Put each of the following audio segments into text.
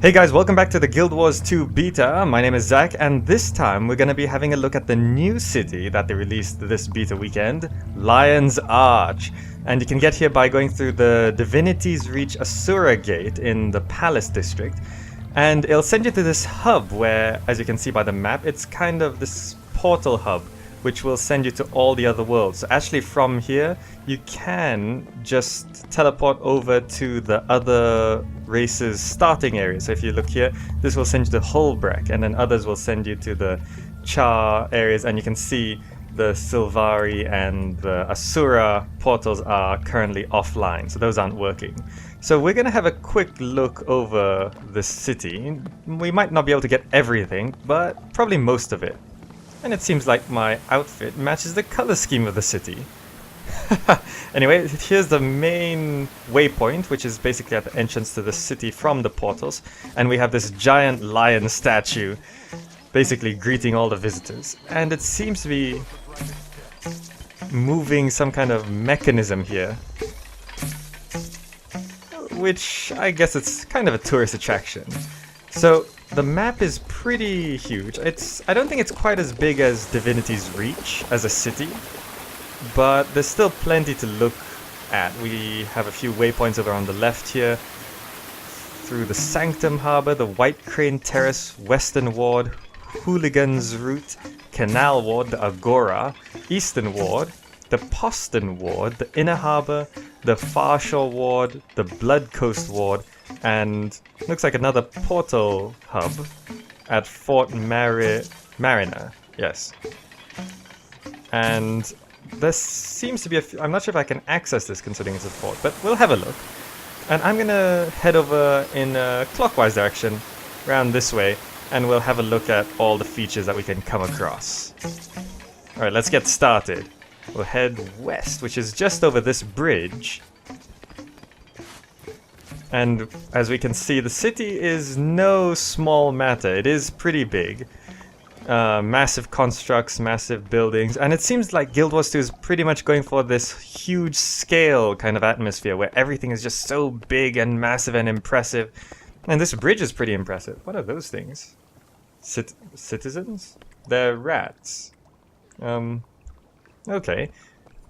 Hey guys, welcome back to the Guild Wars 2 beta. My name is Zach, and this time we're going to be having a look at the new city that they released this beta weekend, Lion's Arch. And you can get here by going through the Divinity's Reach Asura gate in the Palace district. And it'll send you to this hub where, as you can see by the map, it's kind of this portal hub, which will send you to all the other worlds. So actually from here, you can just teleport over to the other races' starting area. So if you look here, this will send you to Hulbrek, and then others will send you to the Char areas, and you can see the Sylvari and the Asura portals are currently offline, so those aren't working. So we're going to have a quick look over the city. We might not be able to get everything, but probably most of it. And it seems like my outfit matches the color scheme of the city. Anyway, here's the main waypoint, which is basically at the entrance to the city from the portals. And we have this giant lion statue basically greeting all the visitors. And it seems to be moving some kind of mechanism here, which I guess it's kind of a tourist attraction. So the map is pretty huge. I don't think it's quite as big as Divinity's Reach as a city, but there's still plenty to look at. We have a few waypoints over on the left here, through the Sanctum Harbour, the White Crane Terrace, Western Ward, Hooligans Route, Canal Ward, the Agora, Eastern Ward, the Poston Ward, the Inner Harbour, the Far Shore Ward, the Blood Coast Ward, and looks like another portal hub at Fort Mariner. Yes. And there seems to be I'm not sure if I can access this considering it's a fort, but we'll have a look. And I'm gonna head over in a clockwise direction, around this way, and we'll have a look at all the features that we can come across. Alright, let's get started. We'll head west, which is just over this bridge. And as we can see, the city is no small matter. It is pretty big. Massive constructs, massive buildings, and it seems like Guild Wars 2 is pretty much going for this huge scale kind of atmosphere where everything is just so big and massive and impressive. And this bridge is pretty impressive. What are those things? Citizens? They're rats. Okay.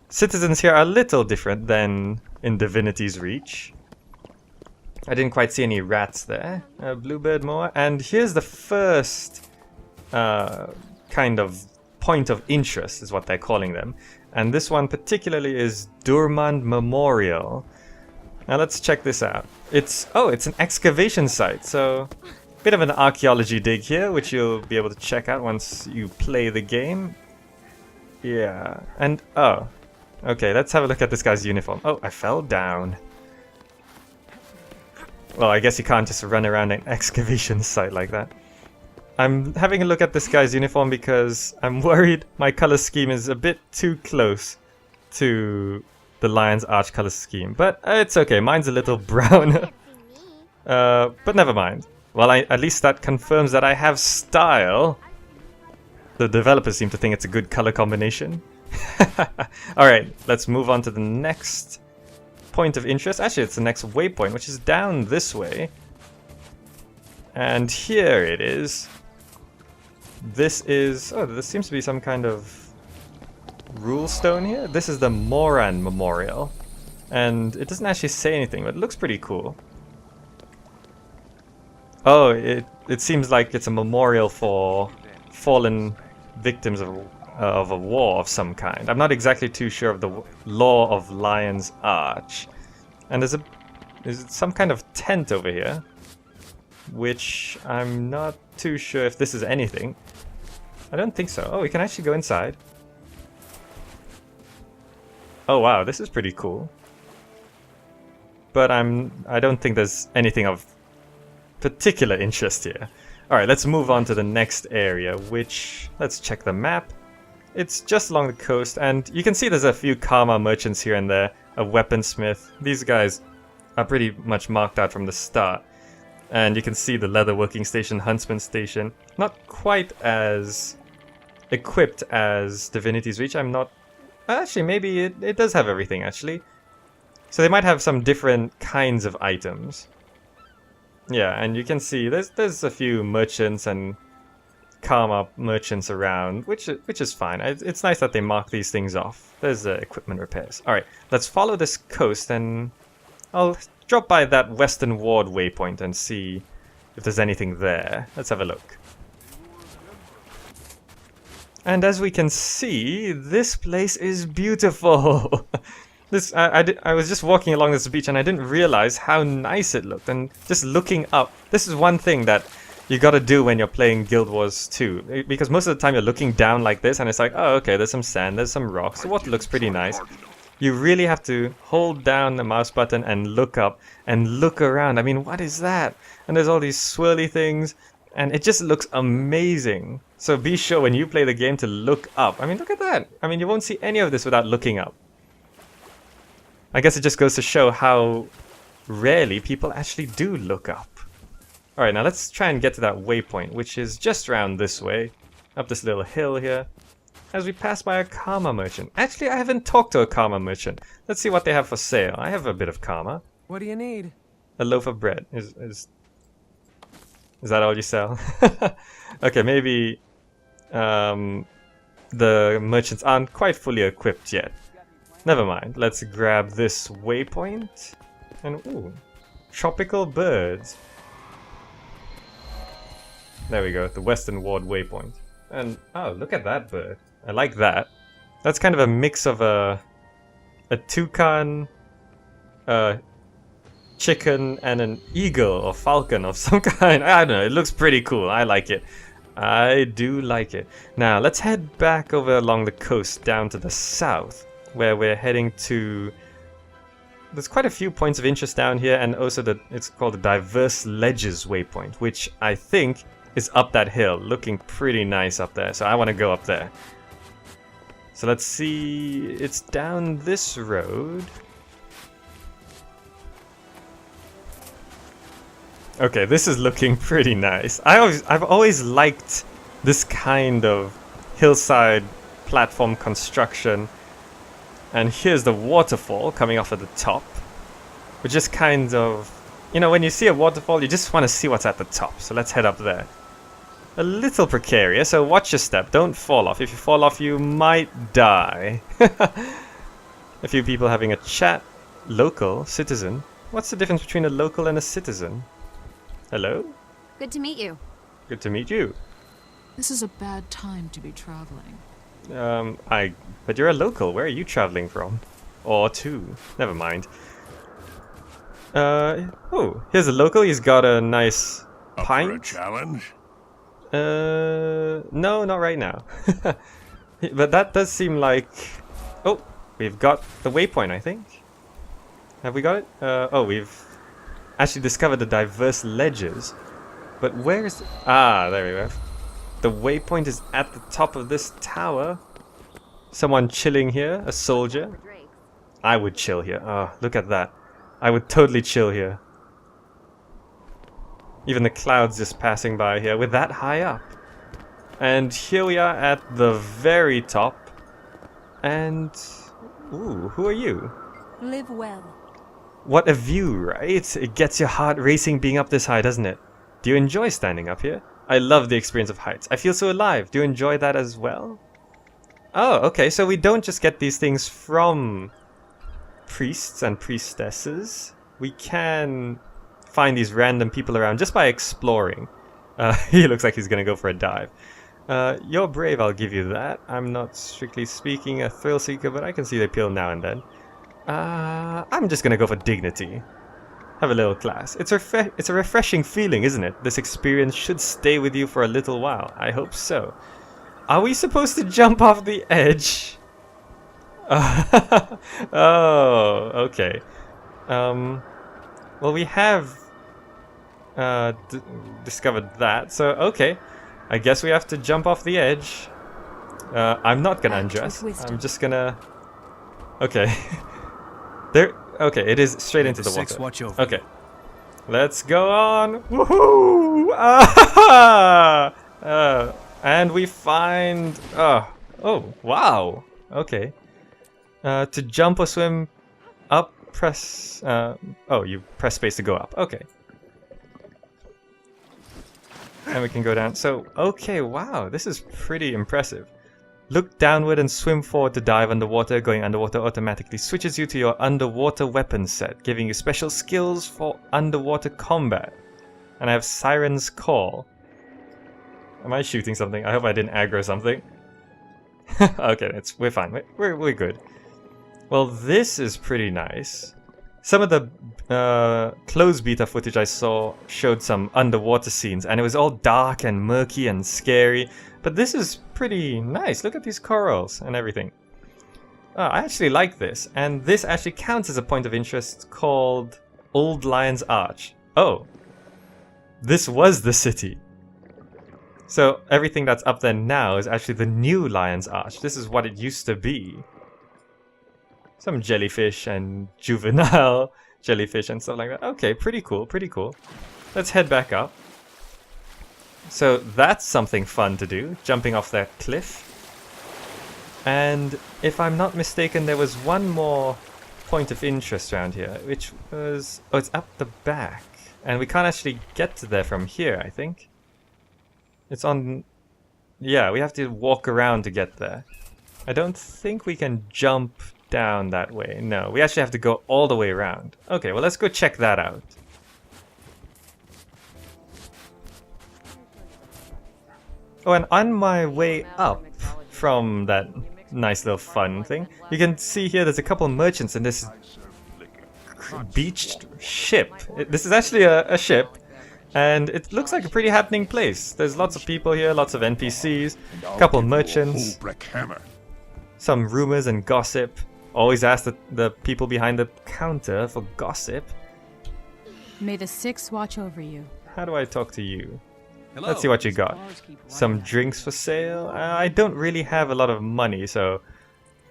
Citizens here are a little different than in Divinity's Reach. I didn't quite see any rats there. Bluebird Moa. And here's the first kind of point of interest, is what they're calling them. And this one particularly is Durmand Memorial. Now let's check this out. It's an excavation site, so a bit of an archaeology dig here, which you'll be able to check out once you play the game. Yeah, and okay, let's have a look at this guy's uniform. Oh, I fell down. Well, I guess you can't just run around an excavation site like that. I'm having a look at this guy's uniform because I'm worried my color scheme is a bit too close to the Lion's Arch color scheme. But it's okay, mine's a little browner. But never mind. Well, at least that confirms that I have style. The developers seem to think it's a good color combination. Alright, let's move on to the next point of interest. Actually, it's the next waypoint, which is down this way. And here it is. This is... oh, there seems to be some kind of rule stone here. This is the Moran Memorial. And it doesn't actually say anything, but it looks pretty cool. Oh, it seems like it's a memorial for fallen victims of a war of some kind. I'm not exactly too sure of the lore of Lion's Arch. And there's some kind of tent over here, which I'm not too sure if this is anything. I don't think so. Oh, we can actually go inside. Oh wow, this is pretty cool. But I don't think there's anything of particular interest here. Alright, let's move on to the next area, which... let's check the map. It's just along the coast, and you can see there's a few Karma merchants here and there, a weaponsmith. These guys are pretty much marked out from the start. And you can see the leather working station, huntsman station. Not quite as equipped as Divinity's Reach. I'm not... actually, maybe it does have everything, actually. So they might have some different kinds of items. Yeah, and you can see there's a few merchants and karma merchants around, which is fine. It's nice that they mark these things off. There's equipment repairs. All right, let's follow this coast, and I'll drop by that Western Ward waypoint and see if there's anything there. Let's have a look. And as we can see, this place is beautiful. I was just walking along this beach and I didn't realize how nice it looked. And just looking up, this is one thing that you gotta do when you're playing Guild Wars 2. Because most of the time you're looking down like this and it's like, oh, okay, there's some sand, there's some rocks. So what looks pretty nice. You really have to hold down the mouse button and look up and look around. I mean, what is that? And there's all these swirly things. And it just looks amazing. So be sure when you play the game to look up. I mean, look at that. I mean, you won't see any of this without looking up. I guess it just goes to show how rarely people actually do look up. Alright, now let's try and get to that waypoint, which is just around this way. Up this little hill here. As we pass by a karma merchant. Actually, I haven't talked to a karma merchant. Let's see what they have for sale. I have a bit of karma. What do you need? A loaf of bread. Is that all you sell? Okay, maybe the merchants aren't quite fully equipped yet. Never mind. Let's grab this waypoint. And ooh, tropical birds. There we go, the Western Ward waypoint. And oh, look at that bird. I like that. That's kind of a mix of a toucan, chicken, and an eagle or falcon of some kind. I don't know, it looks pretty cool. I like it. I do like it. Now, let's head back over along the coast down to the south, where we're heading to... There's quite a few points of interest down here, and also it's called the Diverse Ledges waypoint, which I think is up that hill, looking pretty nice up there. So I want to go up there. So let's see, it's down this road. Okay, this is looking pretty nice. I've always liked this kind of hillside platform construction. And here's the waterfall coming off at the top. Which is kind of... You know, when you see a waterfall, you just want to see what's at the top. So let's head up there. A little precarious, so watch your step. Don't fall off. If you fall off, you might die. A few people having a chat. Local, citizen. What's the difference between a local and a citizen? Hello? Good to meet you. Good to meet you. This is a bad time to be traveling. But you're a local. Where are you traveling from? Or to? Never mind. Oh, here's a local. He's got a nice pint. Up for a challenge? No, not right now. But that does seem like... Oh, we've got the waypoint, I think. Have we got it? Oh, we've actually discovered the Diverse Ledges. But where is... Ah, there we go. The waypoint is at the top of this tower. Someone chilling here, a soldier. I would chill here. Oh, look at that. I would totally chill here. Even the clouds just passing by here. We're that high up. And here we are at the very top. And... Ooh, who are you? Live well. What a view, right? It gets your heart racing being up this high, doesn't it? Do you enjoy standing up here? I love the experience of heights. I feel so alive. Do you enjoy that as well? Oh, okay. So we don't just get these things from priests and priestesses. We can find these random people around just by exploring. He looks like he's gonna go for a dive. You're brave, I'll give you that. I'm not strictly speaking a thrill seeker, but I can see the appeal now and then. I'm just gonna go for dignity. Have a little class. It's a refreshing feeling, isn't it? This experience should stay with you for a little while. I hope so. Are we supposed to jump off the edge? Oh, okay. Well, we have discovered that, so okay. I guess we have to jump off the edge. I'm not gonna undress. I'm just gonna... Okay. There... Okay, it is straight into the water. Watch over. Okay. Let's go on! Woohoo! Ah! And we find... Oh, wow! Okay. To jump or swim up, press... oh, you press space to go up. Okay. And we can go down. So, okay, wow, this is pretty impressive. Look downward and swim forward to dive underwater. Going underwater automatically switches you to your underwater weapon set, giving you special skills for underwater combat. And I have Siren's Call. Am I shooting something? I hope I didn't aggro something. Okay, we're fine. We're good. Well, this is pretty nice. Some of the closed beta footage I saw showed some underwater scenes, and it was all dark and murky and scary. But this is pretty nice. Look at these corals and everything. I actually like this, and this actually counts as a point of interest called Old Lion's Arch. Oh, this was the city. So everything that's up there now is actually the new Lion's Arch. This is what it used to be. Some jellyfish and juvenile jellyfish and stuff like that. Okay, pretty cool, pretty cool. Let's head back up. So that's something fun to do, jumping off that cliff. And if I'm not mistaken, there was one more point of interest around here, which was... oh, it's up the back. And we can't actually get to there from here, I think. It's on... yeah, we have to walk around to get there. I don't think we can jump down that way. No, we actually have to go all the way around. Okay, well, let's go check that out. Oh, and on my way up from that nice little fun thing, you can see here there's a couple merchants in this beached ship. This is actually a ship, and it looks like a pretty happening place. There's lots of people here, lots of NPCs, a couple merchants, some rumors and gossip. Always ask the people behind the counter for gossip. May the Six watch over you. How do I talk to you? Hello. Let's see what you got. Some drinks for sale? I don't really have a lot of money, so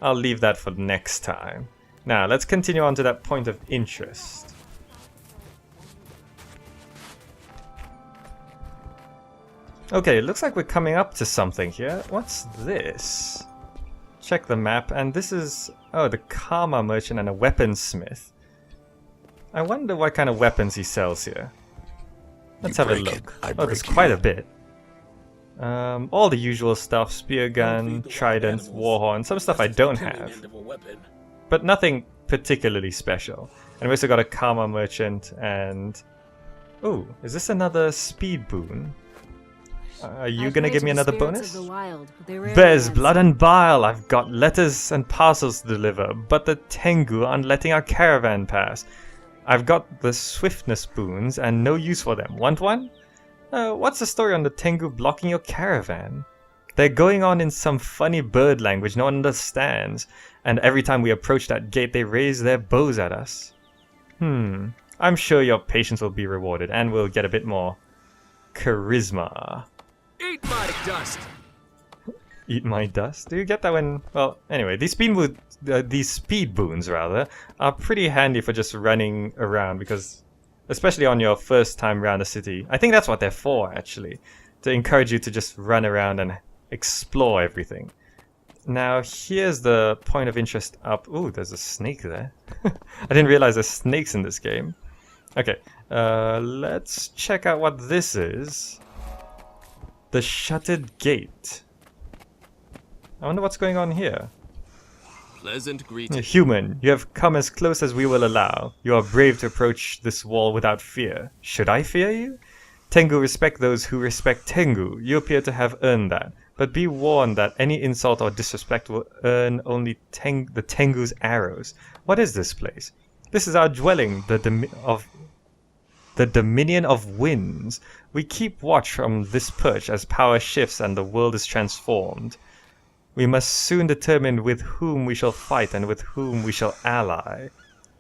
I'll leave that for next time. Now, let's continue on to that point of interest. Okay, it looks like we're coming up to something here. What's this? Check the map, and this is... oh, the Karma Merchant and a weaponsmith. I wonder what kind of weapons he sells here. Let's have a look. Oh, there's quite a bit. All the usual stuff. Spear gun, trident, warhorn. Some stuff I don't have. But nothing particularly special. And we also got a Karma Merchant and... ooh, is this another speed boon? Are you gonna give me another bonus? Bears, blood and bile! I've got letters and parcels to deliver, but the Tengu aren't letting our caravan pass. I've got the swiftness boons and no use for them. Want one? What's the story on the Tengu blocking your caravan? They're going on in some funny bird language no one understands, and every time we approach that gate they raise their bows at us. I'm sure your patience will be rewarded, and we'll get a bit more charisma. Eat my dust! Eat my dust? Do you get that when... well, anyway, these speed boons, rather, are pretty handy for just running around, because... especially on your first time around the city. I think that's what they're for, actually. To encourage you to just run around and explore everything. Now, here's the point of interest up... ooh, there's a snake there. I didn't realize there's snakes in this game. Okay, let's check out what this is. The Shuttered Gate. I wonder what's going on here. Pleasant greeting. Human, you have come as close as we will allow. You are brave to approach this wall without fear. Should I fear you? Tengu respect those who respect Tengu. You appear to have earned that. But be warned that any insult or disrespect will earn only the Tengu's arrows. What is this place? This is our dwelling, the Dominion of Winds. We keep watch from this perch as power shifts and the world is transformed. We must soon determine with whom we shall fight and with whom we shall ally.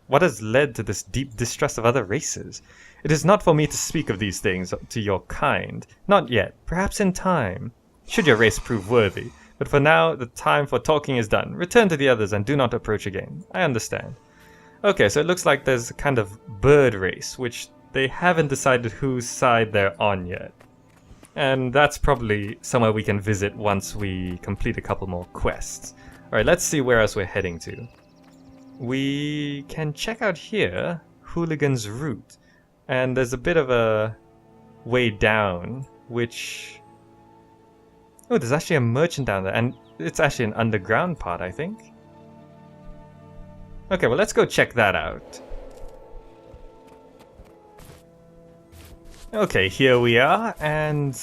What has led to this deep distrust of other races? It is not for me to speak of these things to your kind. Not yet. Perhaps in time. Should your race prove worthy. But for now, the time for talking is done. Return to the others and do not approach again. I understand. Okay, so it looks like there's a kind of bird race, which they haven't decided whose side they're on yet. And that's probably somewhere we can visit once we complete a couple more quests. Alright, let's see where else we're heading to. We can check out here, Hooligan's Route. And there's a bit of a way down which... Oh, there's actually a merchant down there, and it's actually an underground part, I think. Okay, well, let's go check that out. Okay, here we are, and...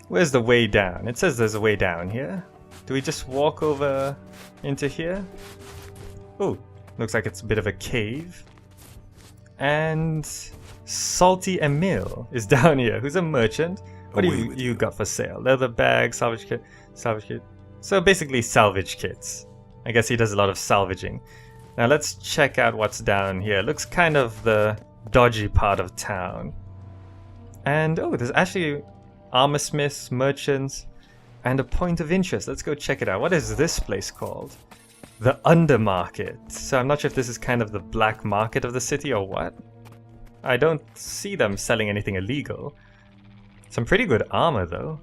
Where's the way down? It says there's a way down here. Do we just walk over into here? Oh, looks like it's a bit of a cave. And Salty Emil is down here. Who's a merchant? What do you got for sale? Leather bag, salvage kit, salvage kit. So basically salvage kits. I guess he does a lot of salvaging. Now let's check out what's down here. Looks kind of the dodgy part of town. And oh, there's actually armor smiths, merchants, and a point of interest. Let's go check it out. What is this place called? The Undermarket. So I'm not sure if this is kind of the black market of the city or what. I don't see them selling anything illegal. Some pretty good armor though.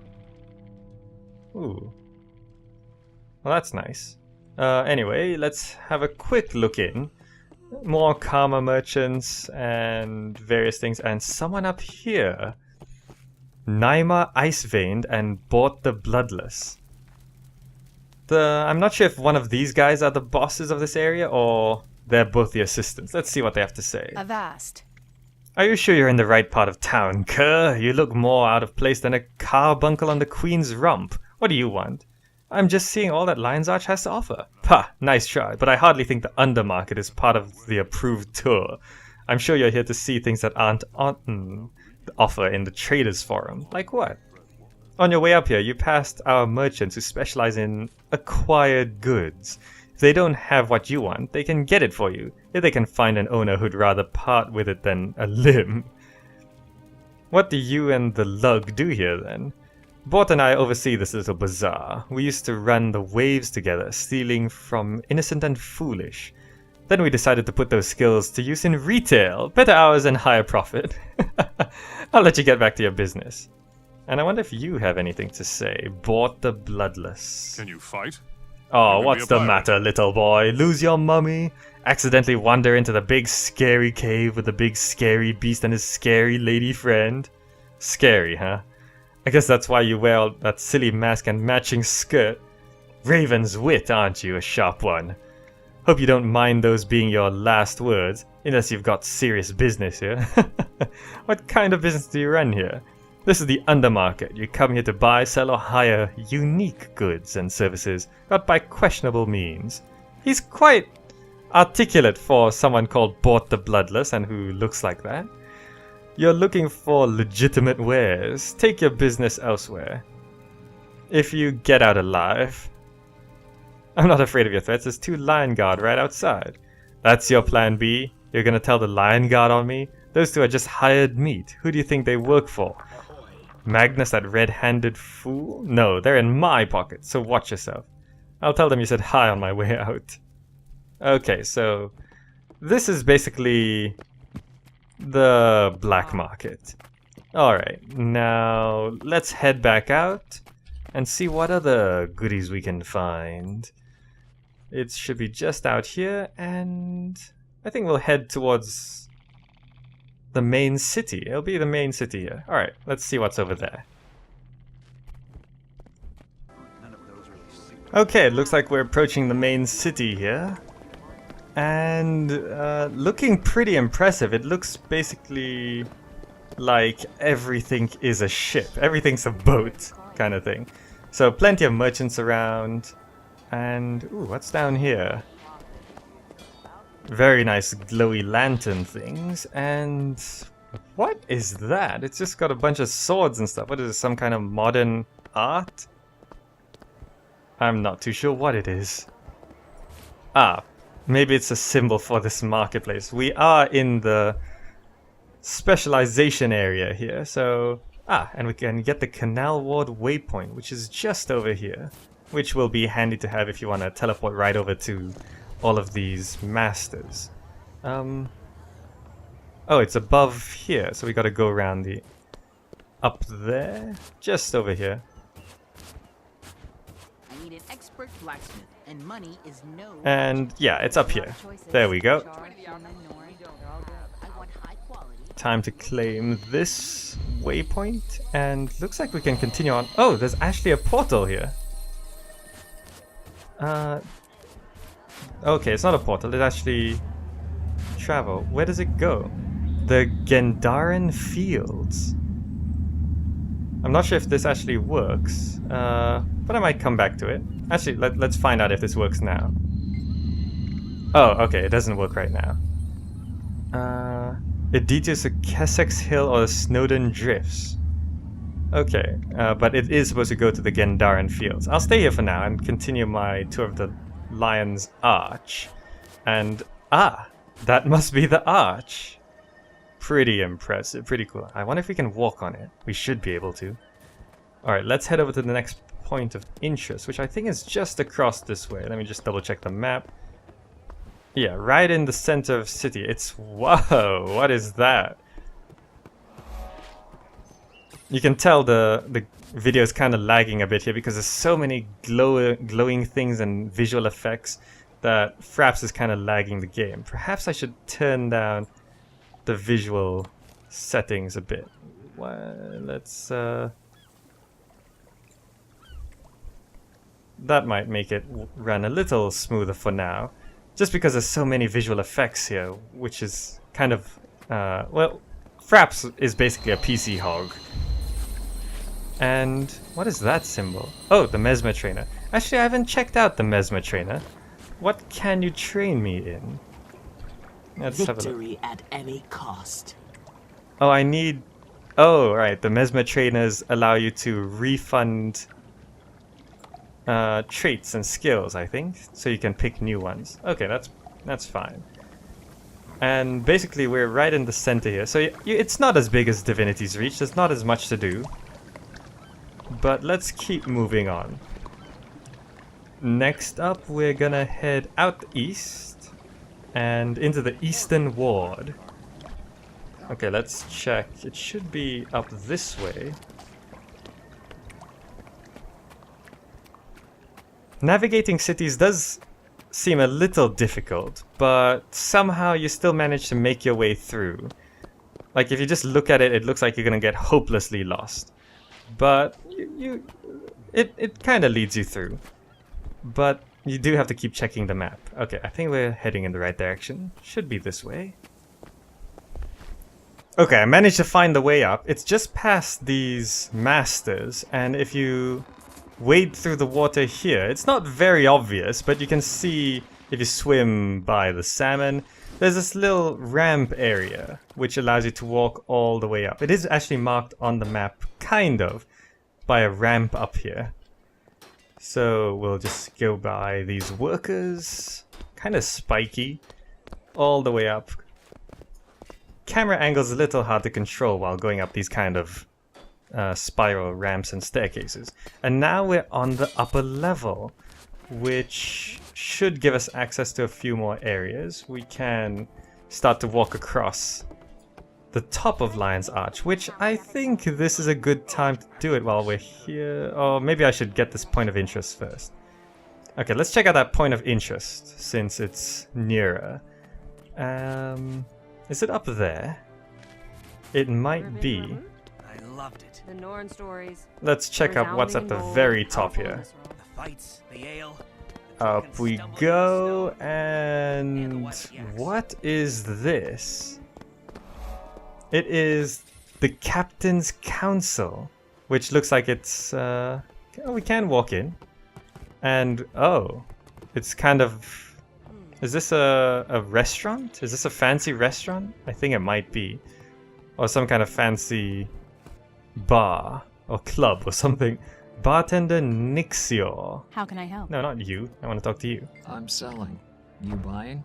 Ooh. Well, that's nice. Anyway, let's have a quick look in. More karma merchants and various things. And someone up here. Naima Iceveined and bought the Bloodless. I'm not sure if one of these guys are the bosses of this area or they're both the assistants. Let's see what they have to say. Avast. Are you sure you're in the right part of town, cur? You look more out of place than a carbuncle on the Queen's rump. What do you want? I'm just seeing all that Lion's Arch has to offer. Ha, nice try, but I hardly think the Undermarket is part of the approved tour. I'm sure you're here to see things that aren't on offer in the Traders Forum. Like what? On your way up here, you passed our merchants who specialize in acquired goods. If they don't have what you want, they can get it for you, if they can find an owner who'd rather part with it than a limb. What do you and the lug do here, then? Bort and I oversee this little bazaar. We used to run the waves together, stealing from innocent and foolish. Then we decided to put those skills to use in retail. Better hours and higher profit. I'll let you get back to your business. And I wonder if you have anything to say. Bought the Bloodless. Can you fight? Oh, You could what's be a the pirate. matter, little boy? Lose your mummy? Accidentally wander into the big scary cave with the big scary beast and his scary lady friend? Scary, huh? I guess that's why you wear all that silly mask and matching skirt. Raven's wit, aren't you? A sharp one. Hope you don't mind those being your last words, unless you've got serious business here. What kind of business do you run here? This is the Undermarket. You come here to buy, sell, or hire unique goods and services got by questionable means. He's quite articulate for someone called Bort the Bloodless and who looks like that. You're looking for legitimate wares. Take your business elsewhere. If you get out alive. I'm not afraid of your threats. There's 2 Lion Guard right outside. That's your plan B? You're gonna tell the Lion Guard on me? Those 2 are just hired meat. Who do you think they work for? Magnus, that red-handed fool? No, they're in my pocket, so watch yourself. I'll tell them you said hi on my way out. Okay, so this is basically the black market. Alright, now let's head back out and see what other goodies we can find. It should be just out here, and I think we'll head towards the main city. It'll be the main city here. Alright, let's see what's over there. Okay, it looks like we're approaching the main city here. And looking pretty impressive. It looks basically like everything is a ship. Everything's a boat kind of thing. So plenty of merchants around. And, ooh, what's down here? Very nice glowy lantern things. And what is that? It's just got a bunch of swords and stuff. What is this, some kind of modern art? I'm not too sure what it is. Ah, maybe it's a symbol for this marketplace. We are in the specialization area here, so... Ah, and we can get the Canal Ward waypoint, which is just over here. Which will be handy to have if you want to teleport right over to all of these masters. Oh, it's above here, so we gotta go around the... Up there? Just over here. I need an expert blacksmith, and money is no... And yeah, it's up here. There we go. I want high quality. Time to claim this waypoint, and looks like we can continue on. Oh, there's actually a portal here. Okay, it's not a portal, it's actually travel. Where does it go? The Gendaran Fields. I'm not sure if this actually works, but I might come back to it. Actually, let's find out if this works now. Oh, okay, it doesn't work right now. It detours to Kessex Hill or the Snowdon Drifts. Okay, but it is supposed to go to the Gendaran Fields. I'll stay here for now and continue my tour of the Lion's Arch. And, that must be the arch. Pretty impressive, pretty cool. I wonder if we can walk on it. We should be able to. Alright, let's head over to the next point of interest, which I think is just across this way. Let me just double check the map. Yeah, right in the center of city. It's... Whoa, what is that? You can tell the video is kind of lagging a bit here because there's so many glowing things and visual effects that Fraps is kind of lagging the game. Perhaps I should turn down the visual settings a bit. Well, let's... That might make it run a little smoother for now. Just because there's so many visual effects here, which is kind of... well, Fraps is basically a PC hog. And what is that symbol? Oh, the Mesmer trainer. Actually, I haven't checked out the Mesmer trainer. What can you train me in? Let's have a look. Victory at any cost. Oh, I need... Oh, right. The Mesmer trainers allow you to refund traits and skills, I think. So you can pick new ones. Okay, that's fine. And basically, we're right in the center here. So it's not as big as Divinity's Reach. There's not as much to do. But let's keep moving on. Next up, we're gonna head out east and into the Eastern Ward. Okay, let's check. It should be up this way. Navigating cities does seem a little difficult, but somehow you still manage to make your way through. Like, if you just look at it, it looks like you're gonna get hopelessly lost. But it kind of leads you through. But you do have to keep checking the map. Okay, I think we're heading in the right direction. Should be this way. Okay, I managed to find the way up. It's just past these masters, and if you wade through the water here, it's not very obvious, but you can see if you swim by the salmon, there's this little ramp area which allows you to walk all the way up. It is actually marked on the map, kind of, by a ramp up here. So we'll just go by these workers, kind of spiky, all the way up. Camera angle's a little hard to control while going up these kind of spiral ramps and staircases. And now we're on the upper level, which should give us access to a few more areas. We can start to walk across the top of Lion's Arch, which I think this is a good time to do it while we're here. Or maybe I should get this point of interest first. Okay, let's check out that point of interest since it's nearer. Is it up there? It might be. I loved it. The Norn stories. Let's check out what's at the very top here. The fights, the ale. Up we go, and what is this? It is the Captain's Council, which looks like it's, oh, we can walk in. And, oh, it's kind of, is this a restaurant? Is this a fancy restaurant? I think it might be. Or some kind of fancy bar or club or something. Bartender Nixio. How can I help? No, not you. I want to talk to you. I'm selling. You buying?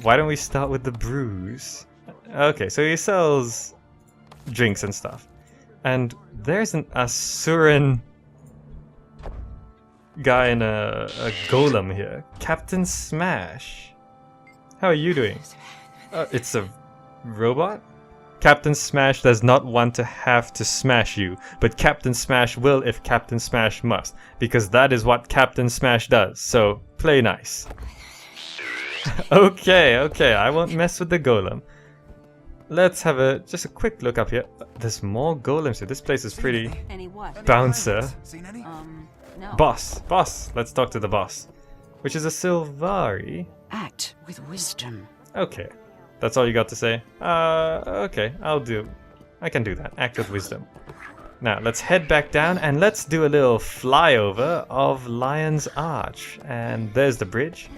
Why don't we start with the brews? Okay, so he sells drinks and stuff. And there's an Asuran guy in a golem here. Captain Smash. How are you doing? It's a robot? Captain Smash does not want to have to smash you, but Captain Smash will if Captain Smash must, because that is what Captain Smash does, so play nice. Okay, I won't mess with the golem. let's have just a quick look up here. There's more golems here. This place is pretty Any what? bouncer. Seen any? No. Boss. Let's talk to the boss. Which is a Sylvari. Act with wisdom. Okay. That's all you got to say? Okay. I can do that. Act with wisdom. Now, let's head back down and let's do a little flyover of Lion's Arch. And there's the bridge.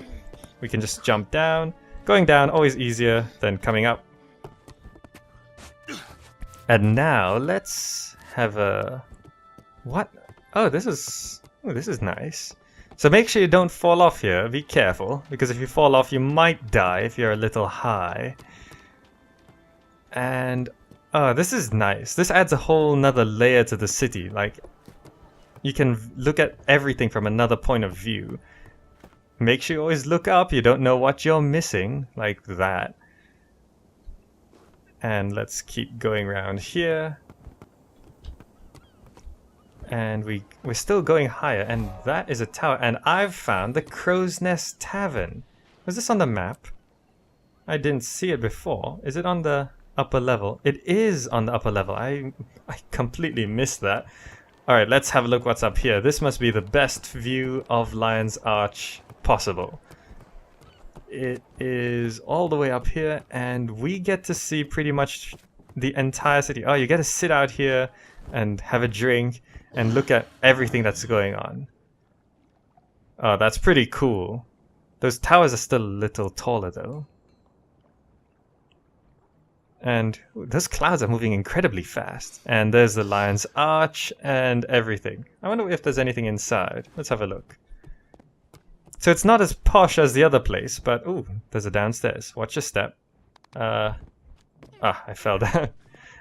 We can just jump down. Going down, always easier than coming up. And now, let's have a... What? Oh, this is nice. So make sure you don't fall off here. Be careful, because if you fall off, you might die if you're a little high. And... oh, this is nice. This adds a whole nother layer to the city. Like, you can look at everything from another point of view. Make sure you always look up. You don't know what you're missing. Like that. And let's keep going around here. And we're still going higher. And that is a tower. And I've found the Crow's Nest Tavern. Was this on the map? I didn't see it before. Is it on the... upper level? It is on the upper level. I completely missed that. Alright, let's have a look what's up here. This must be the best view of Lion's Arch possible. It is all the way up here and we get to see pretty much the entire city. Oh, you get to sit out here and have a drink and look at everything that's going on. Oh, that's pretty cool. Those towers are still a little taller though. And those clouds are moving incredibly fast. And there's the Lion's Arch and everything. I wonder if there's anything inside. Let's have a look. So it's not as posh as the other place, but ooh, there's a downstairs. Watch your step. I fell down.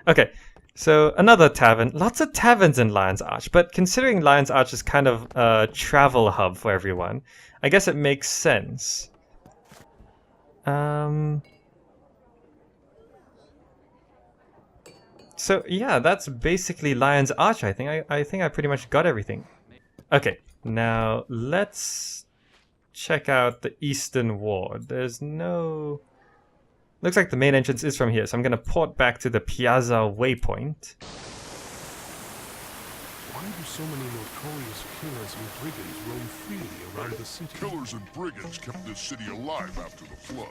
Okay, so another tavern. Lots of taverns in Lion's Arch, but considering Lion's Arch is kind of a travel hub for everyone, I guess it makes sense. So yeah, that's basically Lion's Arch, I think. I think I pretty much got everything. Okay, now let's check out the Eastern Ward. There's no... looks like the main entrance is from here, so I'm going to port back to the Piazza waypoint. Why do so many notorious killers and brigands roam freely around the city? Killers and brigands kept this city alive after the flood.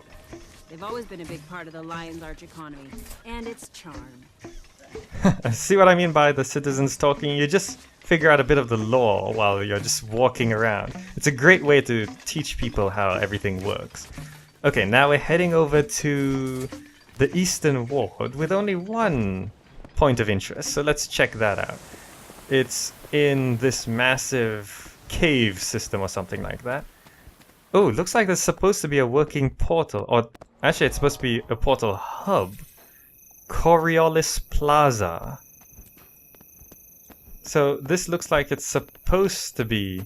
They've always been a big part of the Lion's Arch economy and its charm. See what I mean by the citizens talking? You just figure out a bit of the lore while you're just walking around. It's a great way to teach people how everything works. Okay, now we're heading over to the Eastern Ward with only one point of interest, so let's check that out. It's in this massive cave system or something like that. Oh, looks like there's supposed to be a working portal, or actually it's supposed to be a portal hub. Coriolis Plaza. So this looks like it's supposed to be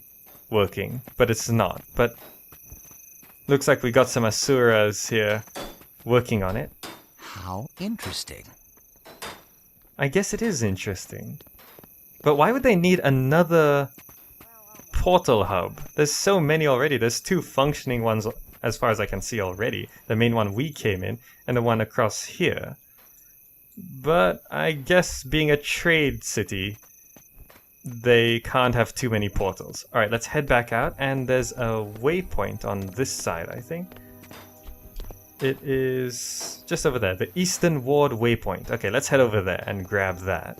working, but it's not. But looks like we got some Asuras here working on it. How interesting. I guess it is interesting. But why would they need another portal hub? There's so many already. There's two functioning ones as far as I can see already. The main one we came in and the one across here. But I guess being a trade city, they can't have too many portals. Alright, let's head back out, and there's a waypoint on this side, I think. It is just over there, the Eastern Ward waypoint. Okay, let's head over there and grab that.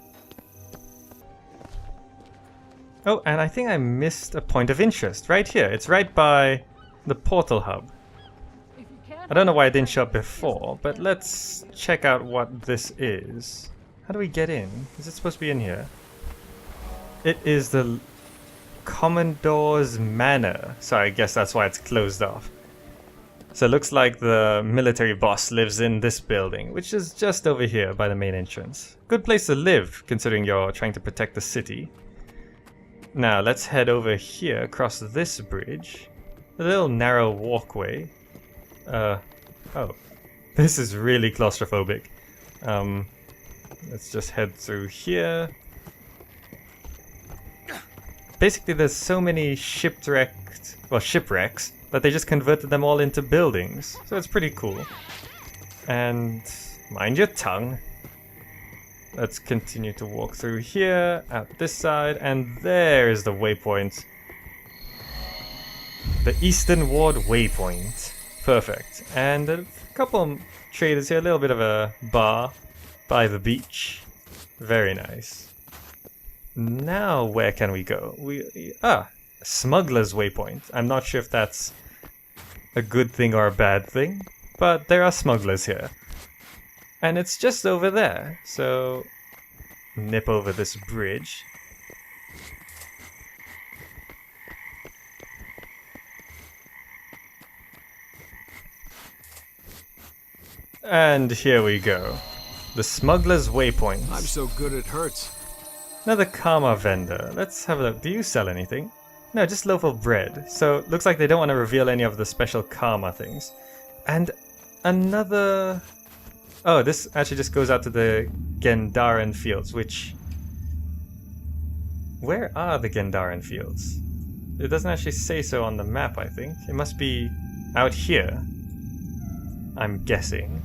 Oh, and I think I missed a point of interest right here. It's right by the portal hub. I don't know why it didn't show up before, but let's check out what this is. How do we get in? Is it supposed to be in here? It is the Commodore's Manor, so I guess that's why it's closed off. So it looks like the military boss lives in this building, which is just over here by the main entrance. Good place to live, considering you're trying to protect the city. Now let's head over here across this bridge. A little narrow walkway. Oh, this is really claustrophobic. Let's just head through here. Basically, there's so many shipwrecks that they just converted them all into buildings. So it's pretty cool. And Mind your tongue. Let's continue to walk through here, out this side, and there's the waypoint. The Eastern Ward waypoint. Perfect. And a couple traders here, a little bit of a bar by the beach. Very nice. Now where can we go? Smugglers waypoint. I'm not sure if that's a good thing or a bad thing, but there are smugglers here. And it's just over there, so nip over this bridge. And here we go. The Smuggler's Waypoint. I'm so good it hurts. Another karma vendor. Let's have a look. Do you sell anything? No, just loaf of bread. So looks like they don't want to reveal any of the special karma things. And another... Oh, this actually just goes out to the Gendaran fields, which... Where are the Gendaran fields? It doesn't actually say so on the map, I think. It must be out here, I'm guessing.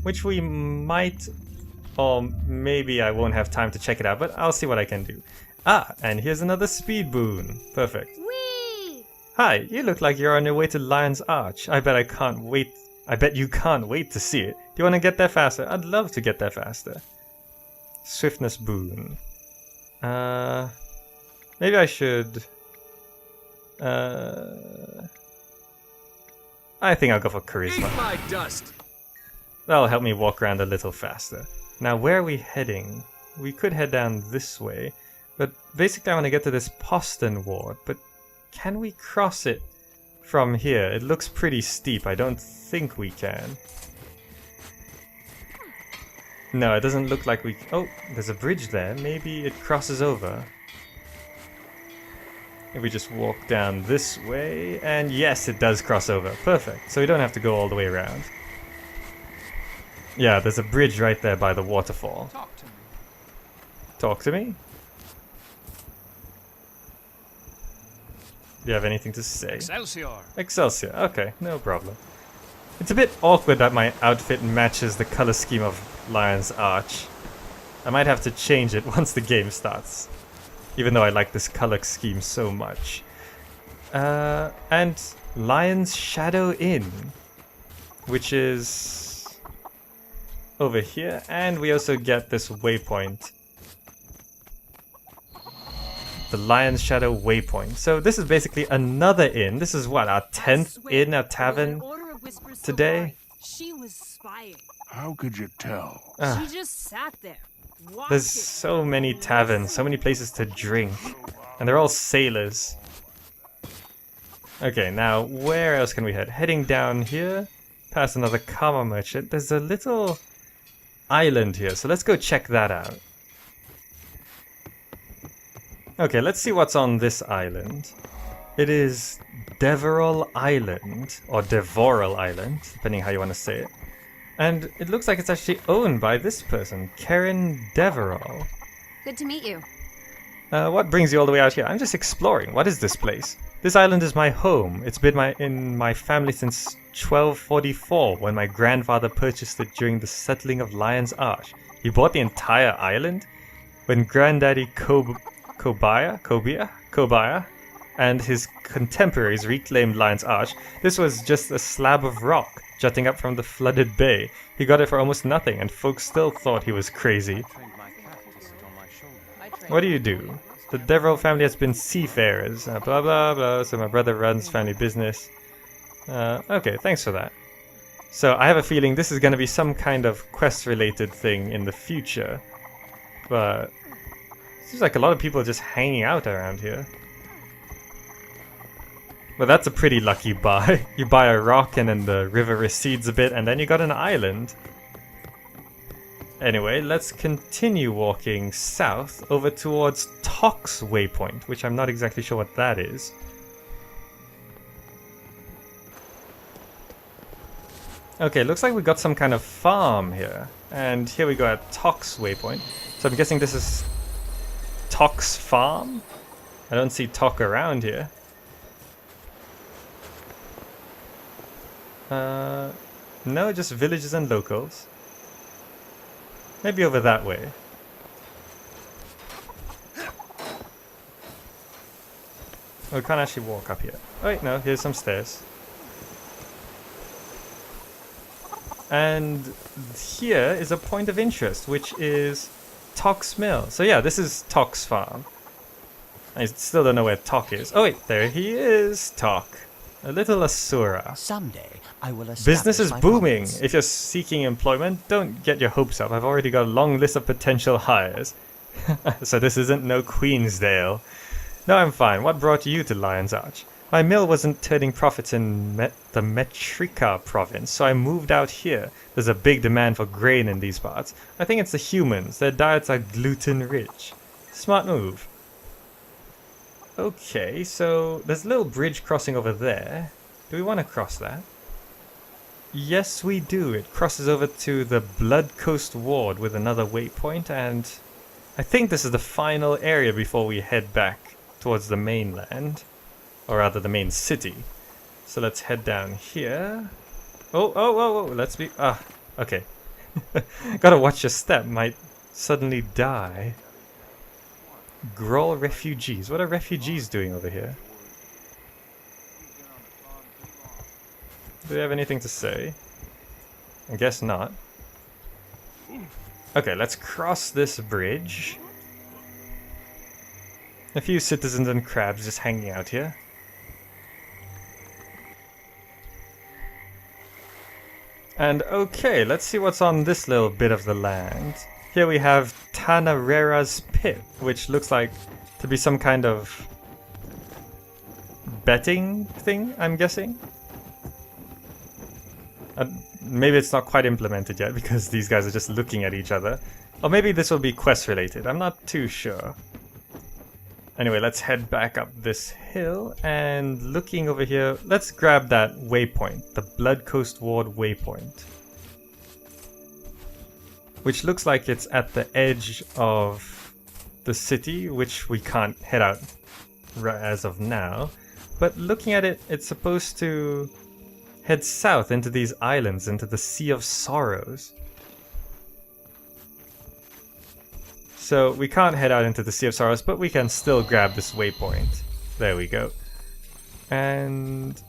Which we might... Or maybe I won't have time to check it out, but I'll see what I can do. Ah, and here's another speed boon. Perfect. Whee! Hi, you look like you're on your way to Lion's Arch. I bet you can't wait to see it. Do you want to get there faster? I'd love to get there faster. Swiftness boon. Maybe I should... I think I'll go for charisma. Eat my dust. That'll help me walk around a little faster. Now, where are we heading? We could head down this way, but basically I want to get to this Poston ward, but can we cross it from here? It looks pretty steep. I don't think we can. No, it doesn't look like we... Oh, there's a bridge there. Maybe it crosses over. If we just walk down this way, and yes, it does cross over. Perfect. So we don't have to go all the way around. Yeah, there's a bridge right there by the waterfall. Talk to me. Talk to me? Do you have anything to say? Excelsior! Excelsior. Okay, no problem. It's a bit awkward that my outfit matches the color scheme of Lion's Arch. I might have to change it once the game starts. Even though I like this color scheme so much. And Lion's Shadow Inn, which is over here, and we also get this waypoint. The Lion's Shadow Waypoint. So this is basically another inn. This is what, our 10th inn, our tavern today? She was spying. How could you tell? She just sat there. There's so many taverns, so many places to drink, and they're all sailors. Okay, now where else can we head? Heading down here, past another karma merchant. There's a little island here, so let's go check that out. Okay, let's see what's on this island. It is Deveral Island, or Devoral Island, depending how you want to say it. And it looks like it's actually owned by this person, Karen Deveral. Good to meet you. What brings you all the way out here? I'm just exploring. What is this place? This island is my home. It's been in my family since 1244, when my grandfather purchased it during the settling of Lion's Arch. He bought the entire island? When Granddaddy Kobaya and his contemporaries reclaimed Lion's Arch, this was just a slab of rock jutting up from the flooded bay. He got it for almost nothing, and folks still thought he was crazy. What do you do? The Deveral family has been seafarers, blah blah blah, so my brother runs family business. Okay, thanks for that. So I have a feeling this is going to be some kind of quest-related thing in the future, but it seems like a lot of people are just hanging out around here. Well, that's a pretty lucky buy. You buy a rock and then the river recedes a bit and then you got an island. Anyway, let's continue walking south over towards Tox Waypoint, which I'm not exactly sure what that is. Okay, looks like we got some kind of farm here. And here we go at Tox Waypoint. So I'm guessing this is Tox Farm? I don't see Tok around here. No, just villages and locals. Maybe over that way. Oh, we can't actually walk up here. Oh wait, no, here's some stairs. And here is a point of interest, which is Tok's Mill. So yeah, this is Tok's farm. I still don't know where Tok is. Oh wait, there he is, Tok. A little Asura. Someday I will establish Business is my booming. province. If you're seeking employment, don't get your hopes up. I've already got a long list of potential hires. So this isn't no Queensdale. No, I'm fine. What brought you to Lion's Arch? My mill wasn't turning profits in the Metrica province, so I moved out here. There's a big demand for grain in these parts. I think it's the humans. Their diets are gluten-rich. Smart move. Okay, so there's a little bridge crossing over there. Do we want to cross that? Yes, we do. It crosses over to the Blood Coast Ward with another waypoint, and I think this is the final area before we head back towards the mainland. Or rather, the main city. So let's head down here. Oh, let's be... Ah, okay. Gotta watch your step, might suddenly die. Groll refugees. What are refugees doing over here? Do they have anything to say? I guess not. Okay, let's cross this bridge. A few citizens and crabs just hanging out here. And okay, let's see what's on this little bit of the land. Here we have Tanarera's Pit, which looks like to be some kind of betting thing, I'm guessing. Maybe it's not quite implemented yet because these guys are just looking at each other. Or maybe this will be quest related, I'm not too sure. Anyway, let's head back up this hill, and looking over here, let's grab that waypoint, the Blood Coast Ward waypoint. Which looks like it's at the edge of the city, which we can't head out as of now. But looking at it, it's supposed to head south into these islands, into the Sea of Sorrows. So we can't head out into the Sea of Sorrows, but we can still grab this waypoint. There we go. And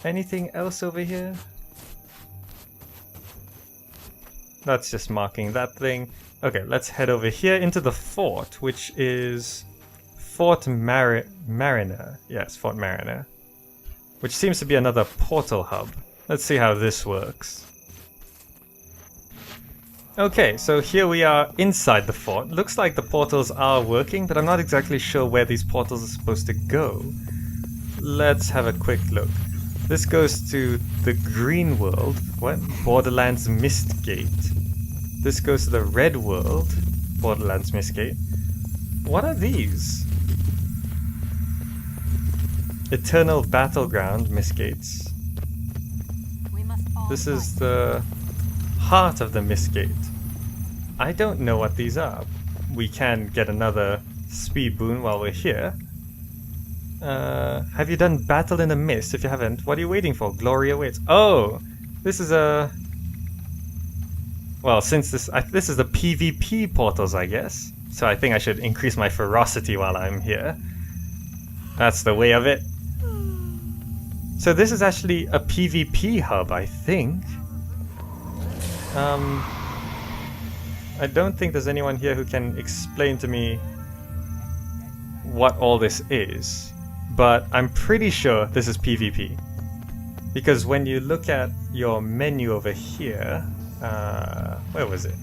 anything else over here? That's just marking that thing. Okay, let's head over here into the fort, which is Fort Mariner. Yes, Fort Mariner. Which seems to be another portal hub. Let's see how this works. Okay, so here we are inside the fort. Looks like the portals are working, but I'm not exactly sure where these portals are supposed to go. Let's have a quick look. This goes to the Green World. What? Borderlands Mistgate. This goes to the Red World. Borderlands Mistgate. What are these? Eternal Battleground Mistgates. This is the heart of the Mistgate. I don't know what these are. We can get another speed boon while we're here. Have you done Battle in the Mist? If you haven't, what are you waiting for? Glory awaits. Oh! This is a... Well, since this is the PvP portals, I guess. So I think I should increase my ferocity while I'm here. That's the way of it. So this is actually a PvP hub, I think. I don't think there's anyone here who can explain to me what all this is, but I'm pretty sure this is PvP. Because when you look at your menu over here, where was it?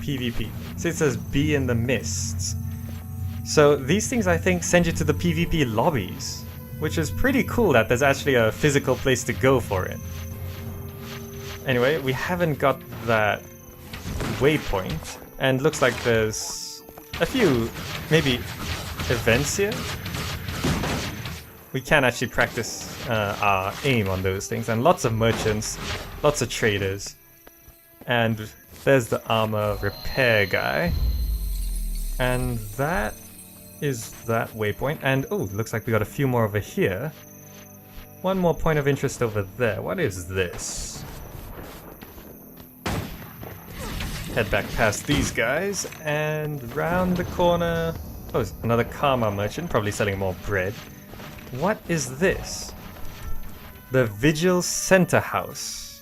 PvP. So it says be in the mists. So these things I think send you to the PvP lobbies, which is pretty cool that there's actually a physical place to go for it. Anyway, we haven't got that waypoint, and looks like there's a few, maybe, events here. We can actually practice our aim on those things, and lots of merchants, lots of traders, and there's the armor repair guy, and that is that waypoint. And oh, looks like we got a few more over here. One more point of interest over there. What is this? Head back past these guys and round the corner. Oh, it's another Karma merchant, probably selling more bread. What is this? The Vigil Center House.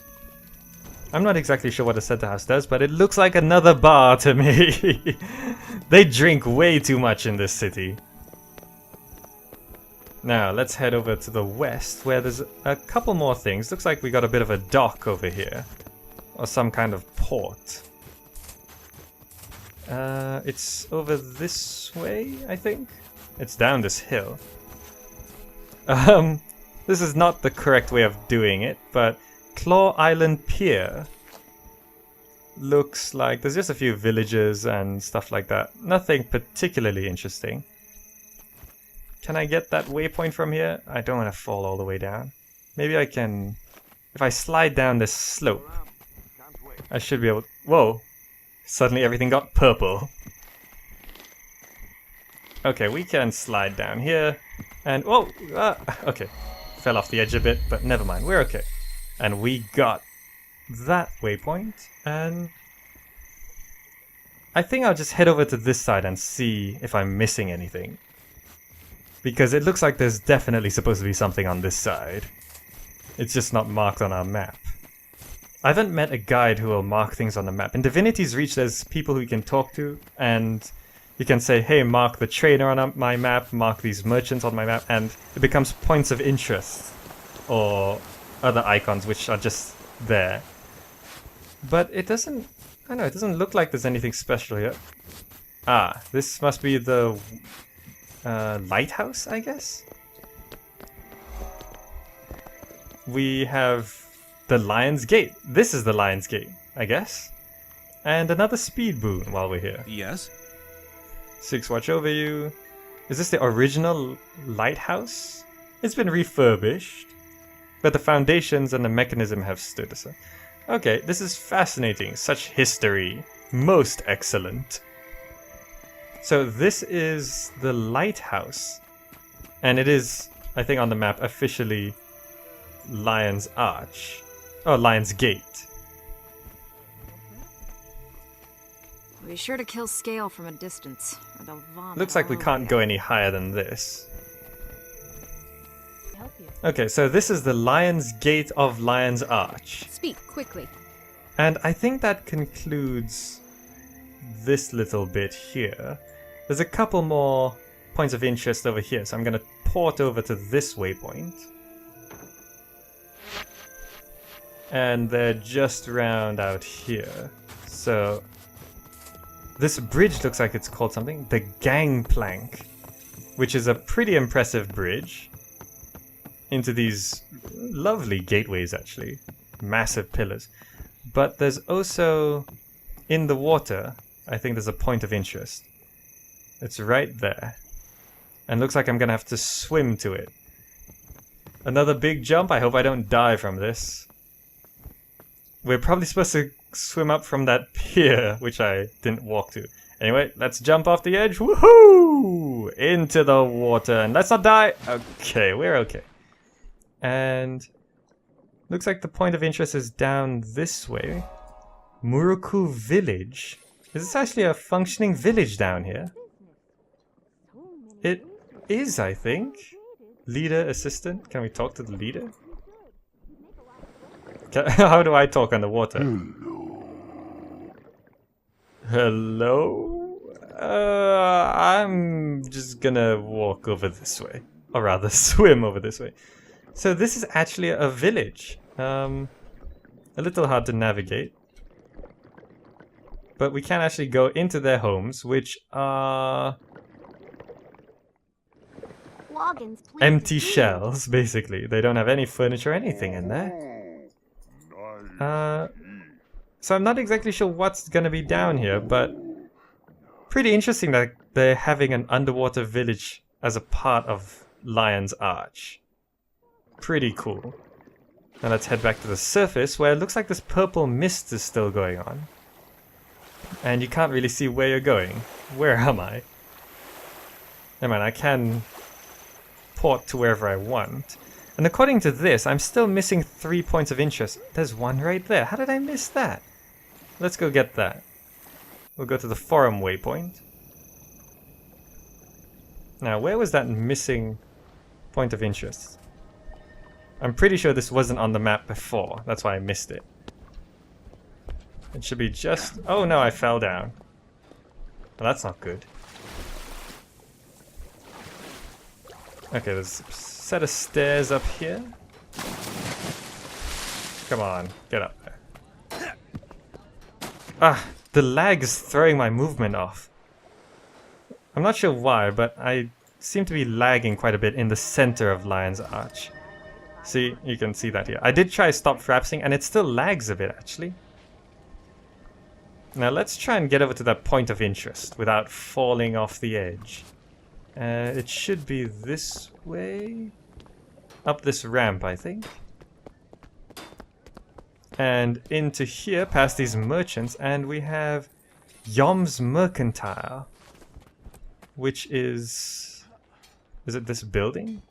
I'm not exactly sure what a center house does, but it looks like another bar to me. They drink way too much in this city. Now, let's head over to the west, where there's a couple more things. Looks like we got a bit of a dock over here. Or some kind of port. It's over this way, I think? It's down this hill. This is not the correct way of doing it, but Claw Island Pier looks like there's just a few villages and stuff like that. Nothing particularly interesting. Can I get that waypoint from here? I don't want to fall all the way down. Maybe I can... If I slide down this slope, I should be able... Whoa! Suddenly everything got purple. Okay, we can slide down here. And... Whoa! Okay. Fell off the edge a bit, but never mind. We're okay. And we got that waypoint. And... I think I'll just head over to this side and see if I'm missing anything. Because it looks like there's definitely supposed to be something on this side. It's just not marked on our map. I haven't met a guide who will mark things on the map. In Divinity's Reach, there's people who you can talk to, and you can say, hey, mark the trainer on my map, mark these merchants on my map, and it becomes points of interest, or other icons which are just there. But it doesn't, I don't know, it doesn't look like there's anything special here. Ah, this must be the Lighthouse, I guess? We have the Lion's Gate. This is the Lion's Gate, I guess. And another speed boon while we're here. Yes? 6 watch over you. Is this the original lighthouse? It's been refurbished, but the foundations and the mechanism have stood. So. Okay, this is fascinating. Such history. Most excellent. So this is the lighthouse. And it is, I think on the map, officially Lion's Arch. Oh, Lion's Gate. Be sure to kill Scale from a distance, or they'll vomit. Looks like we can't go any higher than this. Okay, so this is the Lion's Gate of Lion's Arch. Speak quickly. And I think that concludes this little bit here. There's a couple more points of interest over here, so I'm going to port over to this waypoint. And they're just round out here. So this bridge looks like it's called something. The Gangplank, which is a pretty impressive bridge into these lovely gateways, actually. Massive pillars. But there's also, in the water, I think there's a point of interest. It's right there. And looks like I'm going to have to swim to it. Another big jump. I hope I don't die from this. We're probably supposed to swim up from that pier, which I didn't walk to. Anyway, let's jump off the edge. Woohoo! Into the water. And let's not die. Okay, we're okay. And looks like the point of interest is down this way. Muruku Village. Is this actually a functioning village down here? It is, I think. Leader, assistant. Can we talk to the leader? How do I talk underwater? Hello? I'm just gonna walk over this way. Or rather, swim over this way. So this is actually a village. A little hard to navigate. But we can actually go into their homes, which are empty shells, basically. They don't have any furniture or anything in there. So I'm not exactly sure what's gonna be down here, but pretty interesting that they're having an underwater village as a part of Lion's Arch. Pretty cool. Now let's head back to the surface, where it looks like this purple mist is still going on. And you can't really see where you're going. Where am I? Never mind, I can port to wherever I want. And according to this, I'm still missing 3 points of interest. There's one right there. How did I miss that? Let's go get that. we'll go to the forum waypoint. Now, where was that missing point of interest? I'm pretty sure this wasn't on the map before. That's why I missed it. It should be just... Oh no, I fell down. Well, that's not good. Okay, there's a set of stairs up here. Come on, get up there. Ah, the lag is throwing my movement off. I'm not sure why, but I seem to be lagging quite a bit in the center of Lion's Arch. See, you can see that here. I did try stop frapsing and it still lags a bit actually. Now let's try and get over to that point of interest without falling off the edge. It should be this way. Up this ramp, I think. And into here, past these merchants, and we have Yom's Mercantile. Which is... Is it this building?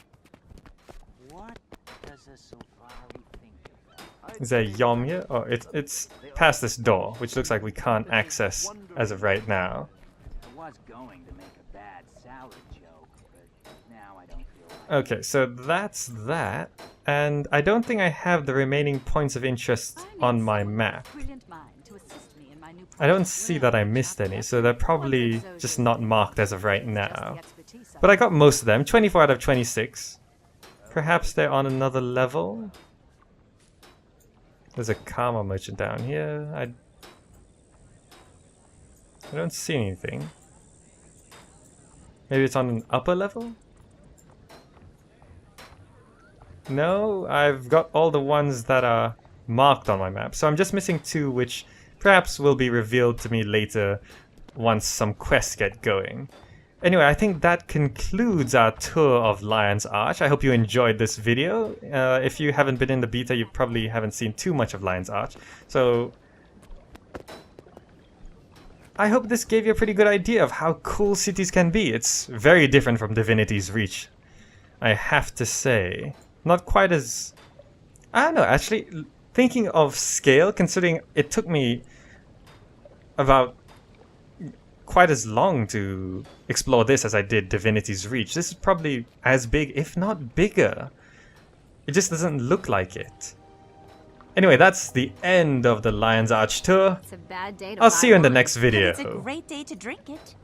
Is there Yom here? Oh, it's past this door, which looks like we can't access as of right now. Okay, so that's that. And I don't think I have the remaining points of interest on my map. I don't see that I missed any, so they're probably just not marked as of right now. But I got most of them, 24 out of 26. Perhaps they're on another level? There's a Karma merchant down here. I don't see anything. Maybe it's on an upper level? No, I've got all the ones that are marked on my map. So I'm just missing 2, which perhaps will be revealed to me later once some quests get going. Anyway, I think that concludes our tour of Lion's Arch. I hope you enjoyed this video. If you haven't been in the beta, you probably haven't seen too much of Lion's Arch. So I hope this gave you a pretty good idea of how cool cities can be. It's very different from Divinity's Reach, I have to say. Not quite as... I don't know, actually, thinking of scale, considering it took me about quite as long to explore this as I did Divinity's Reach. This is probably as big, if not bigger. It just doesn't look like it. Anyway, that's the end of the Lion's Arch tour. It's a bad day to I'll see you in the buy next video. It's a great day to drink it.